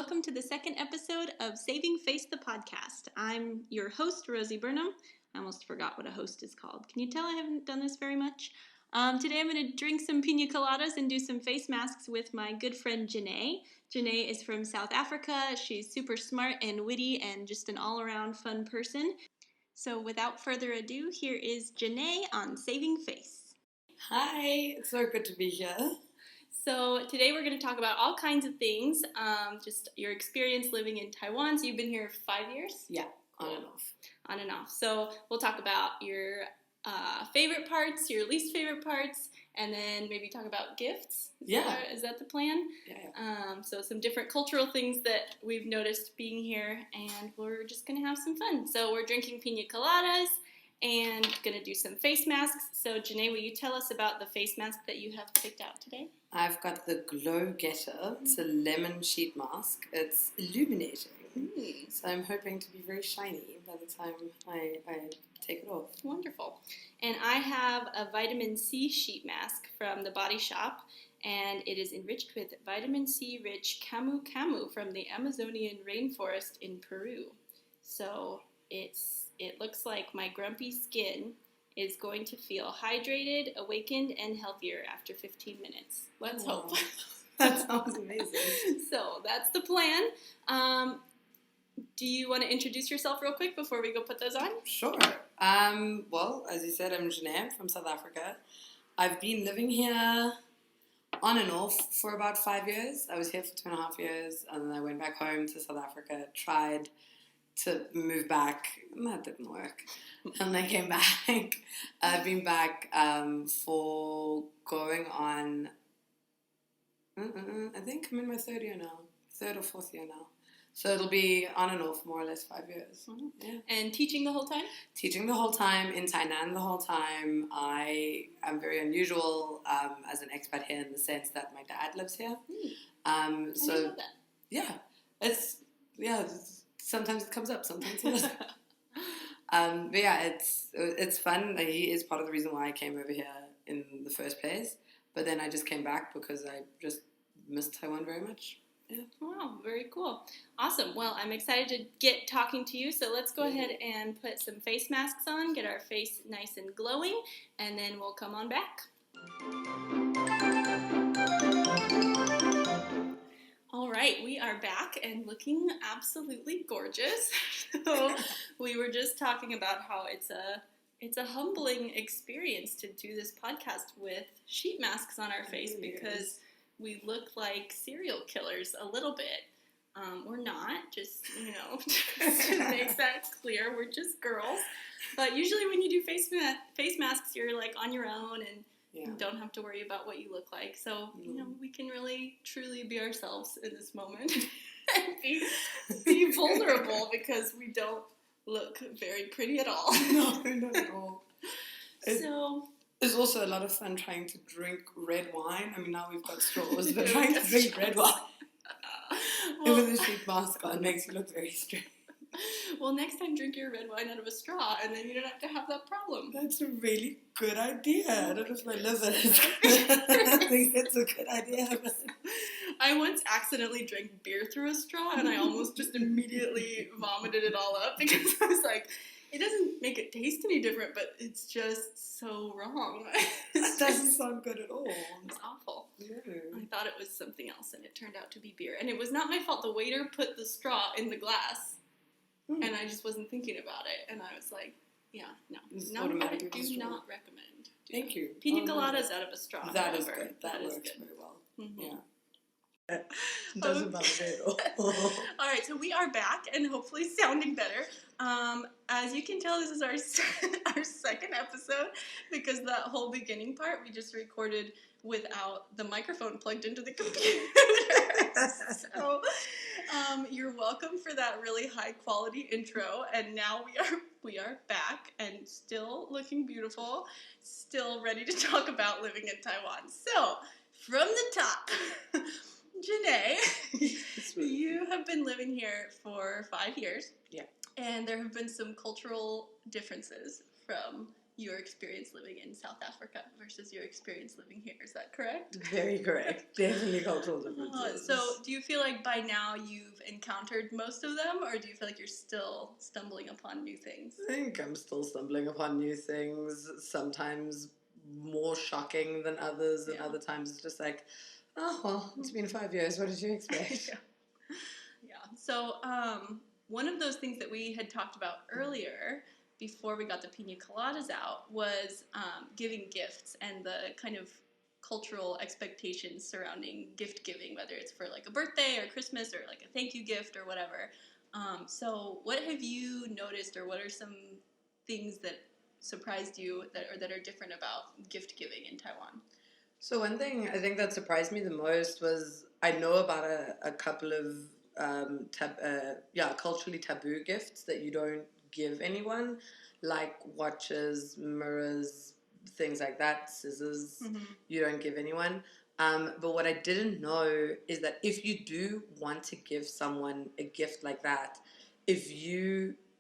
welcome to the second episode of Saving Face the podcast. I'm your host, Rosie Burnham. I almost forgot what a host is called. Can you tell I haven't done this very much? Today I'm going to drink some pina coladas and do some face masks with my good friend Gené. Gené is from South Africa. She's super smart and witty and just an all-around fun person. So without further ado, here is Gené on Saving Face. Hi, it's so good to be here. So today we're going to talk about all kinds of things, just your experience living in Taiwan. So you've been here 5 years? Yeah, on and off. On and off. So we'll talk about your favorite parts, your least favorite parts, and then maybe talk about gifts. Is that the plan? Yeah. So some different cultural things that we've noticed being here, and we're just going to have some fun. So we're drinking pina coladas and going to do some face masks. So Gené, will you tell us about the face mask that you have picked out today? I've got the Glow Getter. It's a lemon sheet mask. It's illuminating. So I'm hoping to be very shiny by the time I take it off. Wonderful. And I have a vitamin C sheet mask from the Body Shop, and it is enriched with vitamin C rich camu camu from the Amazonian rainforest in Peru. So it looks like my grumpy skin is going to feel hydrated, awakened, and healthier after 15 minutes. Let's hope. That sounds amazing. So that's the plan. Do you want to introduce yourself real quick before we go put those on? Sure. Well, as you said, I'm Gené from South Africa. I've been living here on and off for about 5 years. I was here for 2.5 years, and then I went back home to South Africa, tried to move back, and that didn't work. And I came back. I've been back for going on, I think I'm in my third or fourth year now. So it'll be on and off more or less 5 years. Mm-hmm. Yeah. And teaching the whole time? Teaching the whole time, in Tainan the whole time. I am very unusual as an expat here in the sense that my dad lives here. I didn't know that. Yeah, sometimes it comes up, sometimes it doesn't. But yeah, it's fun. He is part of the reason why I came over here in the first place. But then I just came back because I just missed Taiwan very much. Yeah. Wow, very cool. Awesome. Well, I'm excited to get talking to you. So let's go ahead and put some face masks on, get our face nice and glowing, and then we'll come on back. All right, we are back and looking absolutely gorgeous. So we were just talking about how it's a humbling experience to do this podcast with sheet masks on our face because we look like serial killers a little bit. We're not, just to make that clear, we're just girls. But usually when you do face masks, you're like on your own and you don't have to worry about what you look like. So, we can really, truly be ourselves in this moment and be vulnerable because we don't look very pretty at all. No, not at all. It's also a lot of fun trying to drink red wine. I mean, now we've got straws, but trying to drink red wine with a sheet mask on makes you look very strange. Well, next time drink your red wine out of a straw, and then you don't have to have that problem. That's a really good idea. I don't know if my liver is I think it's a good idea. I once accidentally drank beer through a straw, and I almost just immediately vomited it all up because I was like, it doesn't make it taste any different, but it's just so wrong. That doesn't sound good at all. It's awful. No. I thought it was something else, and it turned out to be beer. And it was not my fault. The waiter put the straw in the glass, and I just wasn't thinking about it. And I was like, no. Do not recommend. Thank you. Pina coladas out of a straw. That is good. That works good. Very well. Mm-hmm. Yeah. Doesn't bother me at all. All right, so we are back and hopefully sounding better. As you can tell, this is our second episode because that whole beginning part we just recorded without the microphone plugged into the computer. So you're welcome for that really high quality intro. And now we are back and still looking beautiful, still ready to talk about living in Taiwan. So from the top. Gené, you have been living here for 5 years. Yeah. And there have been some cultural differences from your experience living in South Africa versus your experience living here. Is that correct? Very correct. Definitely cultural differences. So do you feel like by now you've encountered most of them, or do you feel like you're still stumbling upon new things? I think I'm still stumbling upon new things, sometimes more shocking than others, and other times it's just like, oh, well, it's been 5 years. What did you expect? Yeah. So one of those things that we had talked about earlier before we got the pina coladas out was giving gifts and the kind of cultural expectations surrounding gift giving, whether it's for like a birthday or Christmas or like a thank you gift or whatever. So what have you noticed, or what are some things that surprised you that are different about gift giving in Taiwan? So one thing I think that surprised me the most was I know about a couple of culturally taboo gifts that you don't give anyone, like watches, mirrors, things like that, scissors. You don't give anyone. But what I didn't know is that if you do want to give someone a gift like that, if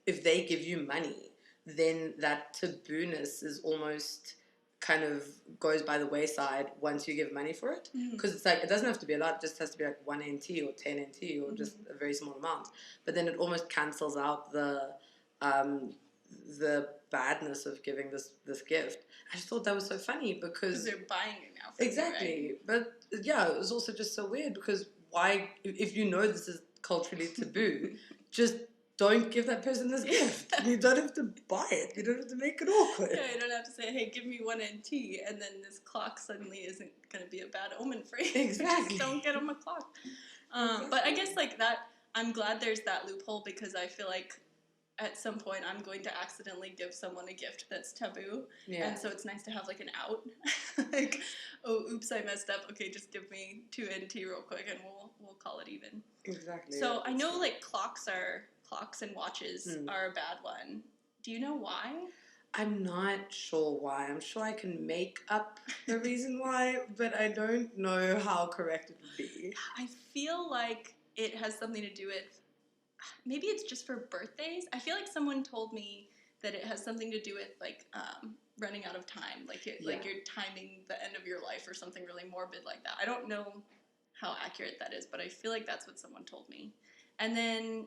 they give you money, then that tabooness is almost kind of goes by the wayside once you give money for it, because it's like it doesn't have to be a lot, it just has to be like 1 NT or 10 NT or just a very small amount, but then it almost cancels out the badness of giving this gift. I just thought that was so funny because they're buying it now for exactly you, right? But yeah, it was also just so weird because why, if you know this is culturally taboo, just don't give that person this gift. You don't have to buy it. You don't have to make it awkward. Yeah, you don't have to say, hey, give me 1 NT, and then this clock suddenly isn't going to be a bad omen for you. Exactly. Just don't get them a clock. Exactly. But I guess like that, I'm glad there's that loophole, because I feel like at some point I'm going to accidentally give someone a gift that's taboo. Yeah. And so it's nice to have like an out. Like, oh, oops, I messed up. Okay, just give me 2 NT real quick and we'll call it even. Exactly. So yeah, I know like clocks and watches are a bad one. Do you know why? I'm not sure why. I'm sure I can make up the reason why, but I don't know how correct it would be. I feel like it has something to do with, maybe it's just for birthdays. I feel like someone told me that it has something to do with like running out of time, like like you're timing the end of your life or something really morbid like that. I don't know how accurate that is, but I feel like that's what someone told me. And then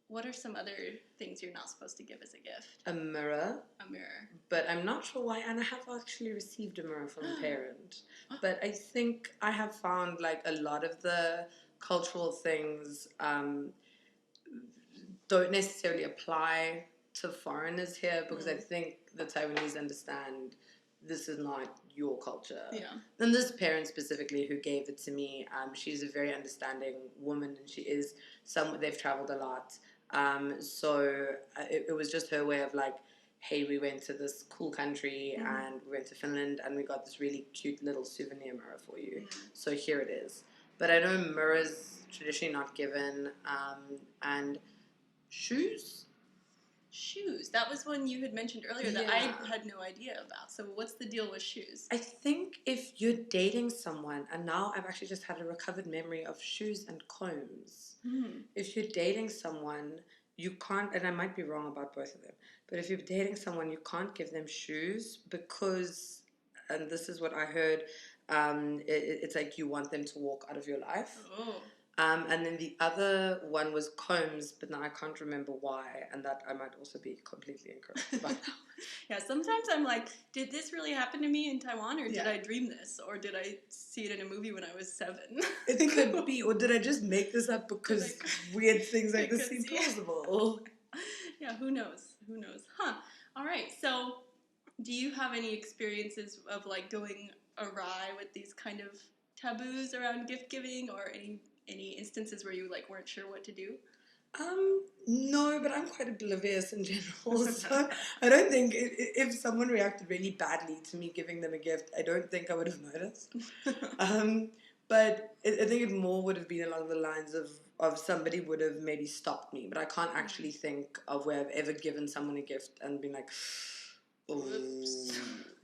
what are some other things you're not supposed to give as a gift? A mirror. A mirror. But I'm not sure why, and I have actually received a mirror from a parent. But I think I have found like a lot of the cultural things don't necessarily apply to foreigners here, because I think the Taiwanese understand this is not your culture. Yeah. And this parent specifically who gave it to me, she's a very understanding woman, and she is they've traveled a lot. So it was just her way of like, hey, we went to this cool country and we went to Finland and we got this really cute little souvenir mirror for you. So here it is. But I know mirrors traditionally not given, and shoes. That was one you had mentioned earlier that I had no idea about. So what's the deal with shoes? I think if you're dating someone, and now I've actually just had a recovered memory of shoes and combs. If you're dating someone, you can't, and I might be wrong about both of them, but if you're dating someone, you can't give them shoes because, and this is what I heard, it's like you want them to walk out of your life. Oh. And then the other one was combs, but now I can't remember why, and that I might also be completely incorrect about. Yeah, sometimes I'm like, did this really happen to me in Taiwan, or did I dream this, or did I see it in a movie when I was 7? It could be, or did I just make this up because weird things like this seem plausible? Yeah, who knows? Huh. All right, so do you have any experiences of like going awry with these kind of taboos around gift giving, or any instances where you like weren't sure what to do? No, but I'm quite oblivious in general, so I don't think if someone reacted really badly to me giving them a gift, I don't think I would have noticed. But I think it more would have been along the lines of somebody would have maybe stopped me, but I can't actually think of where I've ever given someone a gift and been like, oops.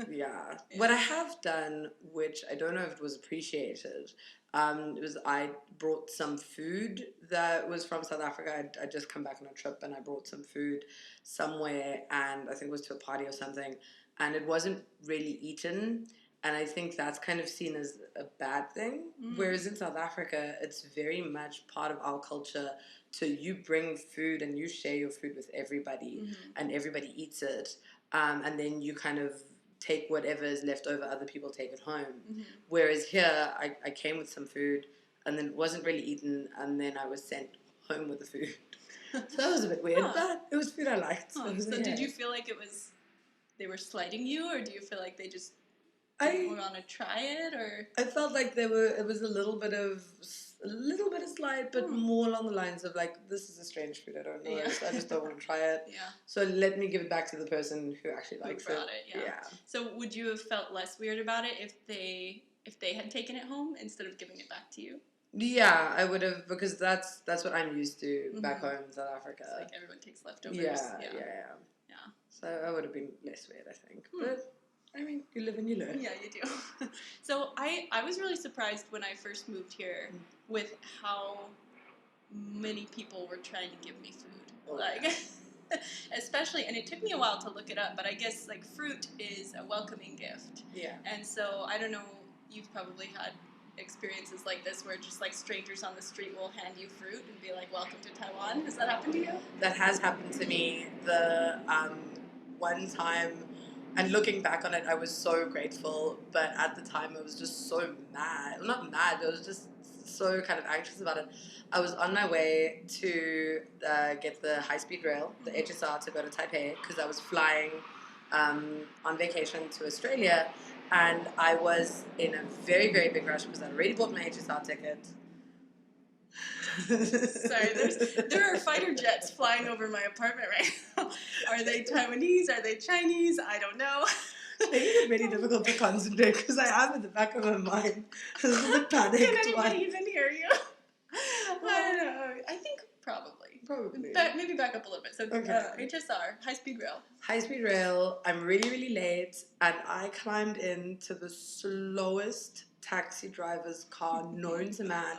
Yeah. What I have done, which I don't know if it was appreciated, was I brought some food that was from South Africa. I'd just come back on a trip and I brought some food somewhere, and I think it was to a party or something. and it wasn't really eaten. And I think that's kind of seen as a bad thing. Whereas in South Africa, it's very much part of our culture to you bring food and you share your food with everybody and everybody eats it. And then you kind of take whatever is left over, other people take it home. Whereas here, I came with some food and then it wasn't really eaten, and then I was sent home with the food. So that was a bit weird, but it was food I liked. So did you feel like they were slighting you, or do you feel like they just didn't want to try it, or? I felt like it was a little bit of slight, but more along the lines of like, this is a strange food, I don't know, so I just don't want to try it. So let me give it back to the person who actually likes it. Yeah. So would you have felt less weird about it if they had taken it home instead of giving it back to you? Yeah, I would have, because that's what I'm used to back home in South Africa. It's like everyone takes leftovers. Yeah. So I would have been less weird, I think. But I mean, you live and you learn. Yeah, you do. So I was really surprised when I first moved here with how many people were trying to give me food. Especially, and it took me a while to look it up, but I guess like fruit is a welcoming gift. Yeah. And so I don't know, you've probably had experiences like this where just like strangers on the street will hand you fruit and be like, welcome to Taiwan. Has that happened to you? That has happened to me. The one time, and looking back on it, I was so grateful, but at the time I was just so mad. Well, not mad, I was just so kind of anxious about it. I was on my way to get the high-speed rail, the HSR, to go to Taipei, because I was flying on vacation to Australia, and I was in a very, very big rush because I'd already bought my HSR ticket. Sorry, there are fighter jets flying over my apartment right now. Are they Taiwanese? Are they Chinese? I don't know. Making it really difficult to concentrate because I am in the back of my mind. I was a bit panicked. Can anybody even hear you? I don't know. I think probably. Maybe back up a little bit. So HSR, high-speed rail. High-speed rail. I'm really, really late, and I climbed into the slowest taxi driver's car known to man.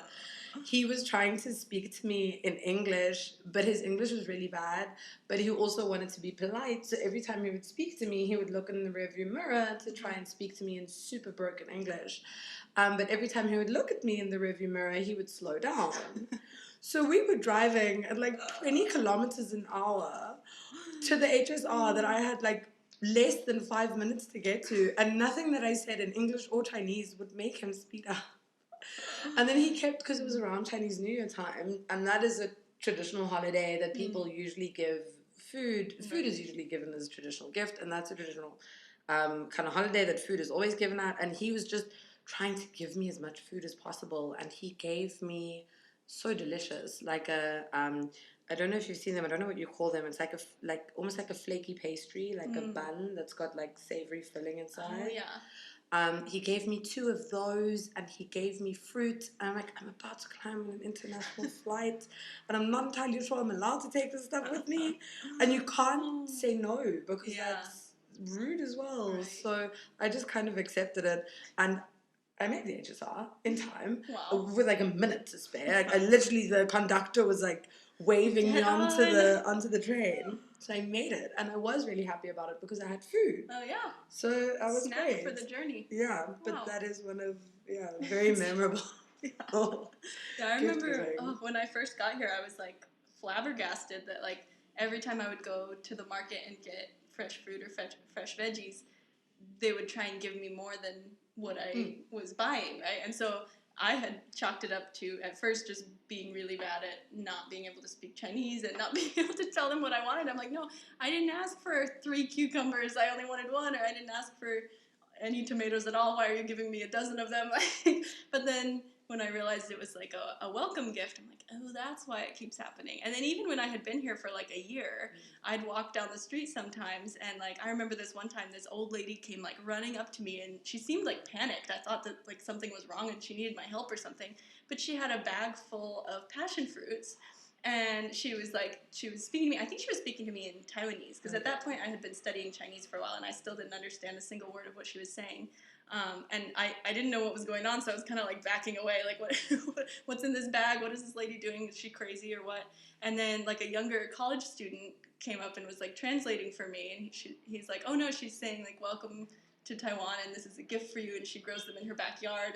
He was trying to speak to me in English, but his English was really bad. But he also wanted to be polite, so every time he would speak to me, he would look in the rearview mirror to try and speak to me in super broken English. But every time he would look at me in the rearview mirror, he would slow down. So we were driving at like 20 kilometers an hour to the HSR that I had like less than 5 minutes to get to, and nothing that I said in English or Chinese would make him speed up. And then he kept, because it was around Chinese New Year time, and that is a traditional holiday that people usually give food. Food is usually given as a traditional gift, and that's a traditional kind of holiday that food is always given at. And he was just trying to give me as much food as possible, and he gave me so delicious, like a I don't know if you've seen them. I don't know what you call them. It's like almost like a flaky pastry, like a bun that's got like savory filling inside. Oh yeah. He gave me 2 of those, and he gave me fruit. And I'm like, I'm about to climb on an international flight, and I'm not entirely sure I'm allowed to take this stuff with me. And you can't say no because that's rude as well. Right. So I just kind of accepted it, and I made the HSR in time with like a minute to spare. Like, the conductor was like waving me onto the train. So I made it, and I was really happy about it because I had food. Oh yeah. So I was Snack great for the journey. Yeah, but that is one of very memorable. I remember when I first got here, I was like flabbergasted that like every time I would go to the market and get fresh fruit or fresh veggies, they would try and give me more than what I was buying, right? And so I had chalked it up to, at first, just being really bad at not being able to speak Chinese and not being able to tell them what I wanted. I'm like, no, I didn't ask for 3 cucumbers. I only wanted 1, or I didn't ask for any tomatoes at all. Why are you giving me a dozen of them? But then when I realized it was like a welcome gift, I'm like, oh, that's why it keeps happening. And then even when I had been here for like a year, I'd walk down the street sometimes, and like I remember this one time, this old lady came like running up to me, and she seemed like panicked. I thought that like something was wrong and she needed my help or something. But she had a bag full of passion fruits, and she was speaking to me. I think she was speaking to me in Taiwanese, because at that point I had been studying Chinese for a while, and I still didn't understand a single word of what she was saying. And I didn't know what was going on, so I was kind of like backing away, like what's in this bag? What is this lady doing? Is she crazy or what? And then like a younger college student came up and was like translating for me, and he's like, oh no, she's saying like welcome to Taiwan, and this is a gift for you, and she grows them in her backyard,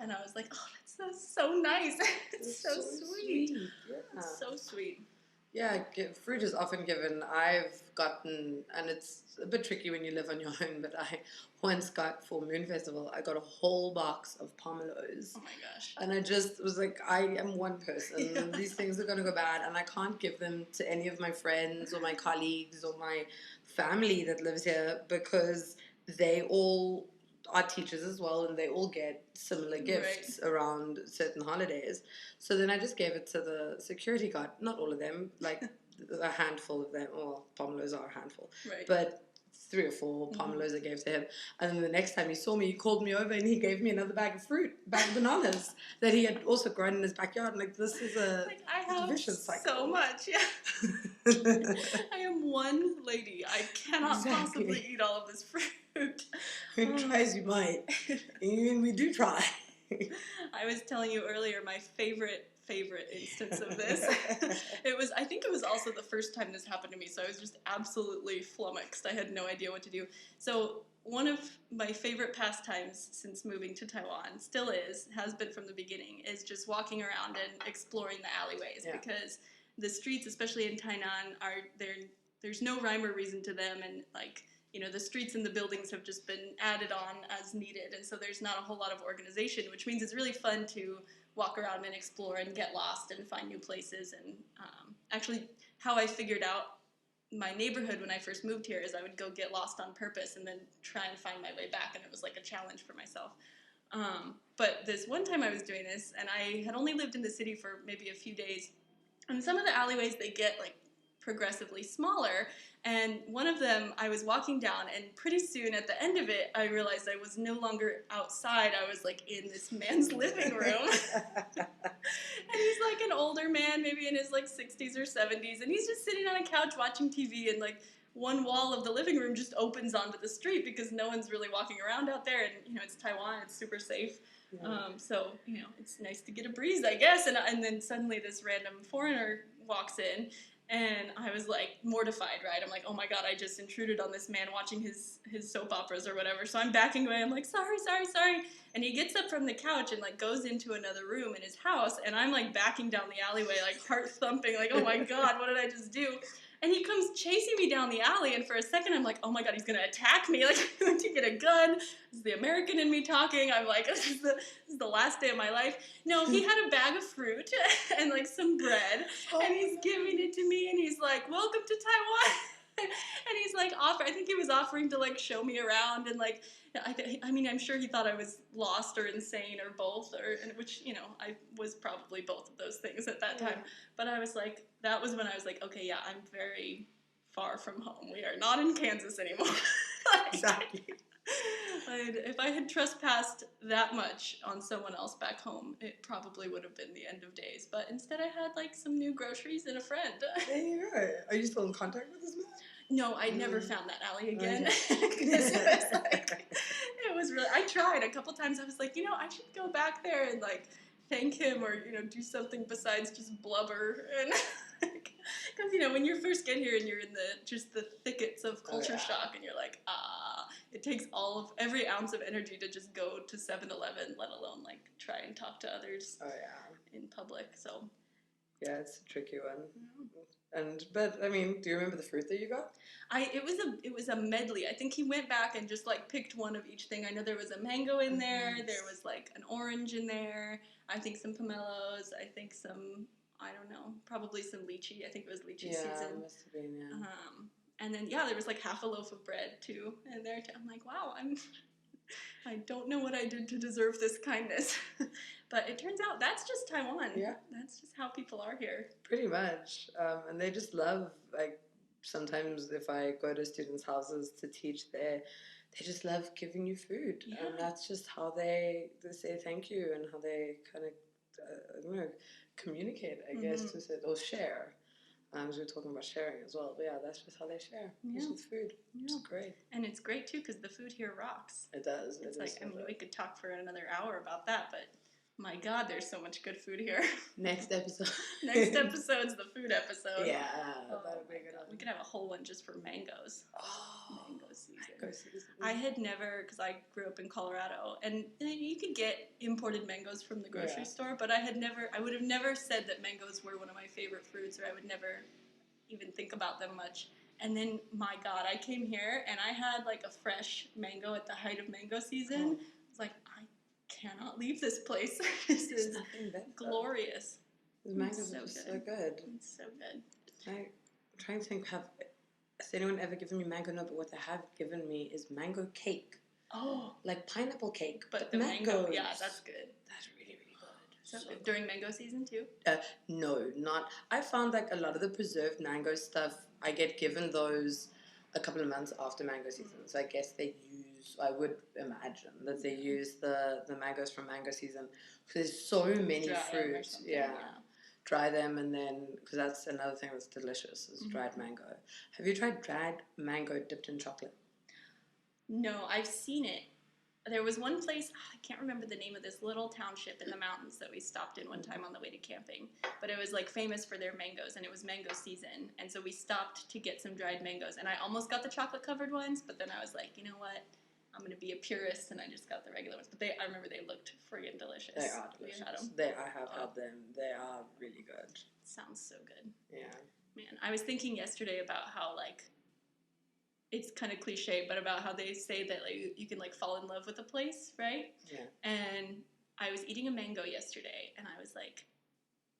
and I was like, oh, that's so nice. It's so sweet. Yeah. It's so sweet. Yeah, fruit is often given. I've gotten, and it's a bit tricky when you live on your own, but I once got, for Moon Festival, I got a whole box of pomelos. Oh my gosh. And I just was like, I am one person. Yeah. These things are going to go bad, and I can't give them to any of my friends or my colleagues or my family that lives here because they all are teachers as well, and they all get similar gifts around certain holidays. So then I just gave it to the security guard. Not all of them, like a handful of them. Well, pomelos are a handful. Right. But 3 or 4 pomelos I gave to him. And then the next time he saw me, he called me over and he gave me another bag of bananas that he had also grown in his backyard. Like, this is a I have vicious cycle. So much, yeah. I am one lady. I cannot possibly eat all of this fruit. Who tries, you might. And we do try. I was telling you earlier my favorite instance of this. I think it was also the first time this happened to me, so I was just absolutely flummoxed. I had no idea what to do. So one of my favorite pastimes since moving to Taiwan, still has been from the beginning, is just walking around and exploring the alleyways, because the streets, especially in Tainan, there's no rhyme or reason to them, and like, you know, the streets and the buildings have just been added on as needed, and so there's not a whole lot of organization, which means it's really fun to walk around and explore and get lost and find new places. And actually, how I figured out my neighborhood when I first moved here is I would go get lost on purpose and then try and find my way back, and it was like a challenge for myself. But this one time I was doing this, and I had only lived in the city for maybe a few days, and some of the alleyways, they get like progressively smaller, and one of them I was walking down, and pretty soon at the end of it I realized I was no longer outside. I was like in this man's living room. And he's like an older man, maybe in his like 60s or 70s, and he's just sitting on a couch watching TV, and like one wall of the living room just opens onto the street because no one's really walking around out there, and you know, it's Taiwan, it's super safe. So, you know, it's nice to get a breeze, I guess. And then suddenly this random foreigner walks in, and I was like mortified, right? I'm like, oh my God, I just intruded on this man watching his soap operas or whatever. So I'm backing away. I'm like, sorry. And he gets up from the couch and like goes into another room in his house, and I'm like backing down the alleyway, like heart thumping, like, oh my God, what did I just do? And he comes chasing me down the alley, and for a second I'm like, oh my God, he's going to attack me. Like, I'm going to get a gun. This is the American in me talking. I'm like, this is the last day of my life. No, he had a bag of fruit and like some bread, and he's giving it to me, and he's like, welcome to Taiwan. And he's like, I think he was offering to like show me around, and like, I mean, I'm sure he thought I was lost or insane or both, which, you know, I was probably both of those things at that time. But I was like, that was when I was like, okay, yeah, I'm very far from home. We are not in Kansas anymore. Exactly. If I had trespassed that much on someone else back home, it probably would have been the end of days. But instead I had like some new groceries and a friend. There you go. Are you still in contact with this man? No, I never found that alley again. It was really, I tried a couple times. I was like, you know, I should go back there and like thank him, or, you know, do something besides just blubber. And because, you know, when you first get here and you're in the thickets of culture shock, and you're like, it takes every ounce of energy to just go to 7-Eleven, let alone like try and talk to others in public. So yeah, it's a tricky one. But I mean, do you remember the fruit that you got? It was a medley. I think he went back and just like picked one of each thing. I know there was a mango in there. Nice. There was like an orange in there. I think some pomelos. I think some, I don't know, probably some lychee. I think it was lychee season. Yeah, must have been, yeah. And then there was like half a loaf of bread too in there. I'm like, wow, I don't know what I did to deserve this kindness. But it turns out that's just Taiwan. Yeah. That's just how people are here. Pretty much. And they just love, like, sometimes if I go to students' houses to teach there, they just love giving you food. Yeah. And that's just how they say thank you, and how they kind of, I don't know, communicate, I guess, to say, or share. Because we were talking about sharing as well. But yeah, that's just how they share. Just with food. It's great. And it's great too because the food here rocks. It does. It's like, I mean, we could talk for another hour about that, but My God, there's so much good food here. Next episode. Next episode's the food episode. Yeah, Oh that would be a good one. We could have a whole one just for mangoes. Oh, Mango season. mango season. I had never, because I grew up in Colorado, and you could get imported mangoes from the grocery store, but I would have never said that mangoes were one of my favorite fruits, or I would never even think about them much. And then, my God, I came here and I had like a fresh mango at the height of mango season. I was like, I cannot leave this place. This is glorious. The mangoes are just so good. It's so good. I'm trying to think, has anyone ever given me mango? No, but what they have given me is mango cake. Oh. Like pineapple cake. But the mango, yeah, that's good. That's really, really good. So good. During mango season too? No, not. I found like a lot of the preserved mango stuff, I get given those a couple of months after mango season. So I guess I would imagine that they use the mangoes from mango season because there's so many fruits. Yeah. Dry them, and then, because that's another thing that's delicious, is dried mango. Have you tried dried mango dipped in chocolate? No, I've seen it. There was one place, I can't remember the name of this little township in the mountains that we stopped in one time on the way to camping, but it was like famous for their mangoes, and it was mango season, and so we stopped to get some dried mangoes, and I almost got the chocolate covered ones, but then I was like, you know what, I'm going to be a purist, and I just got the regular ones, but I remember they looked friggin' delicious. They are delicious. You had them? I have had them. They are really good. Sounds so good. Yeah. Man, I was thinking yesterday about how, like, it's kind of cliche, but about how they say that like you can like fall in love with a place, right? Yeah. And I was eating a mango yesterday, and I was like,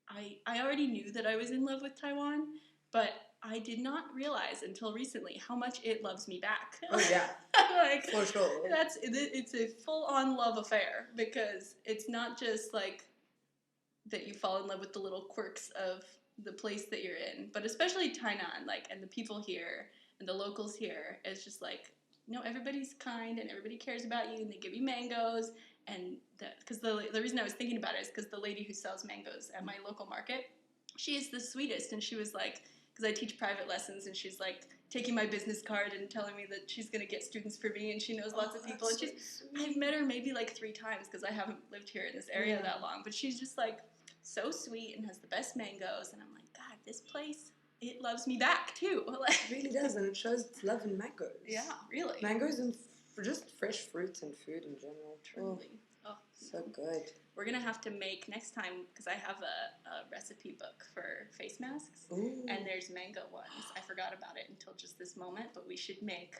I already knew that I was in love with Taiwan, but I did not realize until recently how much it loves me back. Oh yeah, like for sure. It's a full-on love affair, because it's not just like that you fall in love with the little quirks of the place that you're in, but especially Tainan, like, and the people here. And the locals here, it's just like, you know, everybody's kind and everybody cares about you, and they give you mangoes. And because the reason I was thinking about it is because the lady who sells mangoes at my local market, she is the sweetest. And she was like, because I teach private lessons, and she's like taking my business card and telling me that she's going to get students for me, and she knows lots of people. And I've met her maybe like 3 times because I haven't lived here in this area that long. But she's just like so sweet and has the best mangoes. And I'm like, God, this place, it loves me back, too. Like, it really does, and it shows its love in mangoes. Yeah, really. Mangoes and just fresh fruits and food in general. Truly. Oh, so good. We're going to have to make, next time, because I have a recipe book for face masks, and there's mango ones. I forgot about it until just this moment, but we should make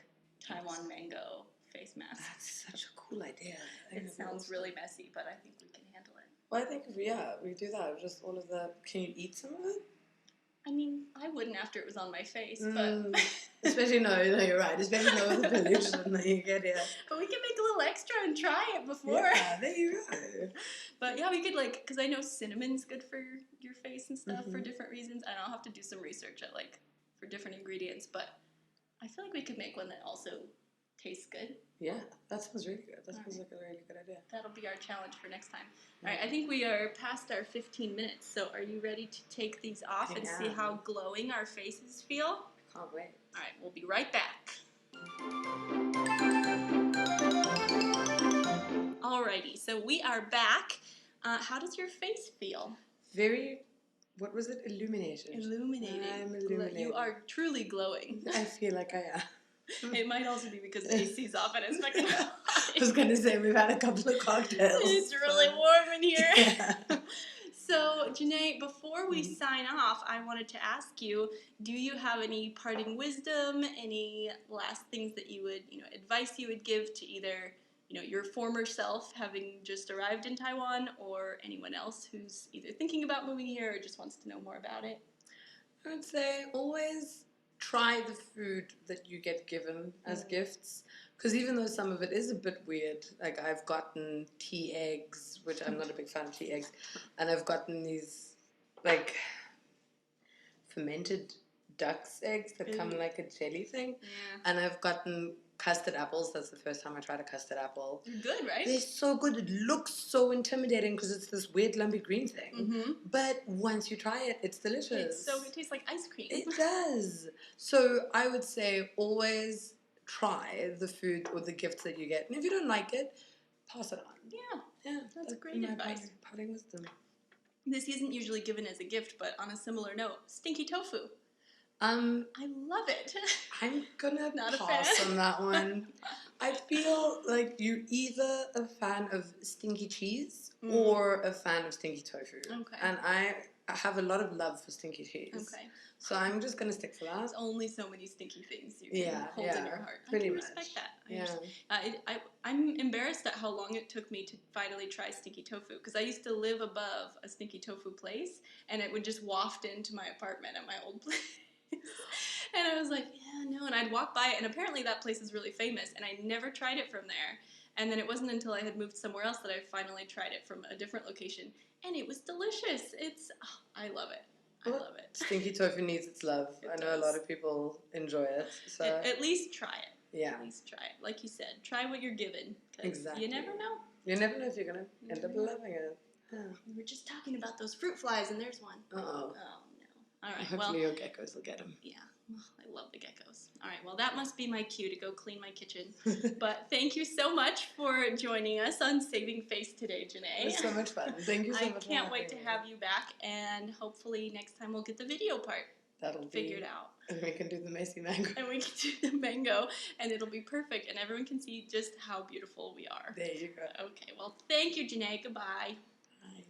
Taiwan mango face masks. That's such a cool idea. It sounds really messy, but I think we can handle it. Well, I think, we do that. Just all of the, can you eat some of it? I mean, I wouldn't after it was on my face, but... Especially, no, you're right. Especially with the pollution that you get here. But we can make a little extra and try it before. Yeah, there you go. But yeah, we could like, because I know cinnamon's good for your face and stuff for different reasons. And I'll have to do some research at like, for different ingredients. But I feel like we could make one that also tastes good. Yeah, that sounds really good. That sounds like a really good idea. That'll be our challenge for next time. All right, I think we are past our 15 minutes. So are you ready to take these off and see how glowing our faces feel? Can't wait. All right, we'll be right back. Alrighty, so we are back. How does your face feel? Very, what was it? Illuminated. Illuminated. I'm illuminated. You are truly glowing. I feel like I am. It might also be because the AC's off and it's fucking hot. I was going to say, we've had a couple of cocktails. It's really warm in here. Yeah. So, Gené, before we sign off, I wanted to ask you, do you have any parting wisdom, any last things that you would, advice you would give to either, your former self having just arrived in Taiwan, or anyone else who's either thinking about moving here or just wants to know more about it? I would say always try the food that you get given as gifts. Because even though some of it is a bit weird, like I've gotten tea eggs, which I'm not a big fan of tea eggs, and I've gotten these like fermented duck's eggs that come in like a jelly thing, and I've gotten custard apples. That's the first time I tried a custard apple. They're good, right? They're so good. It looks so intimidating because it's this weird lumpy green thing. But once you try it, it's delicious. It tastes like ice cream. It does. So I would say always try the food or the gifts that you get. And if you don't like it, pass it on. Yeah, Yeah, That's great my advice. parting wisdom. This isn't usually given as a gift, but on a similar note, stinky tofu. I love it. I'm gonna Not a pass fan. on that one. I feel like you're either a fan of stinky cheese or a fan of stinky tofu. Okay. And I have a lot of love for stinky cheese. Okay. So I'm just gonna stick to that. There's only so many stinky things you can hold in your heart. I can respect that. I'm embarrassed at how long it took me to finally try stinky tofu, because I used to live above a stinky tofu place, and it would just waft into my apartment at my old place. And I was like, yeah, no. And I'd walk by it, and apparently that place is really famous, and I never tried it from there. And then it wasn't until I had moved somewhere else that I finally tried it from a different location, and it was delicious. I love it. I love it. Stinky tofu needs its love. I know a lot of people enjoy it. So at least try it. Yeah. At least try it. Like you said, try what you're given. Exactly. You never know. You never know if you're going to end up loving it. Yeah. We were just talking about those fruit flies, and there's one. Uh-oh. Oh, no. All right, Hopefully your geckos will get them. Yeah. Oh, I love the geckos. All right, well, that must be my cue to go clean my kitchen. But thank you so much for joining us on Saving Face today, Gené. It was so much fun. Thank you so much. I can't wait to have you back, and hopefully next time we'll get the video part figured out. And we can do the Macy mango. And we can do the mango, and it'll be perfect, and everyone can see just how beautiful we are. There you go. Okay, well, thank you, Gené. Goodbye. Bye.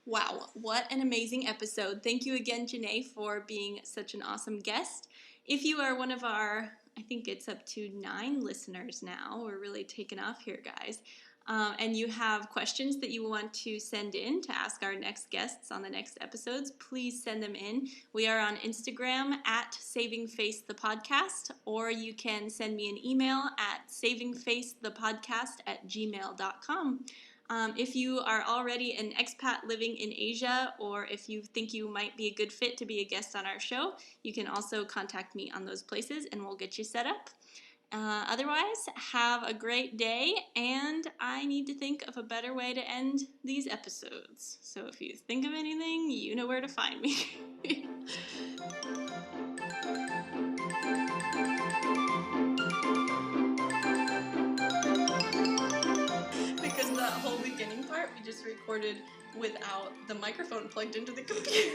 Wow, what an amazing episode. Thank you again, Gené, for being such an awesome guest. If you are one of our, I think it's up to 9 listeners now, we're really taking off here, guys, and you have questions that you want to send in to ask our next guests on the next episodes, please send them in. We are on Instagram at SavingFaceThePodcast, or you can send me an email at savingfacethepodcast@gmail.com. If you are already an expat living in Asia, or if you think you might be a good fit to be a guest on our show, you can also contact me on those places and we'll get you set up. Otherwise, have a great day, and I need to think of a better way to end these episodes. So if you think of anything, you know where to find me. Because the whole beginning part we just recorded without the microphone plugged into the computer.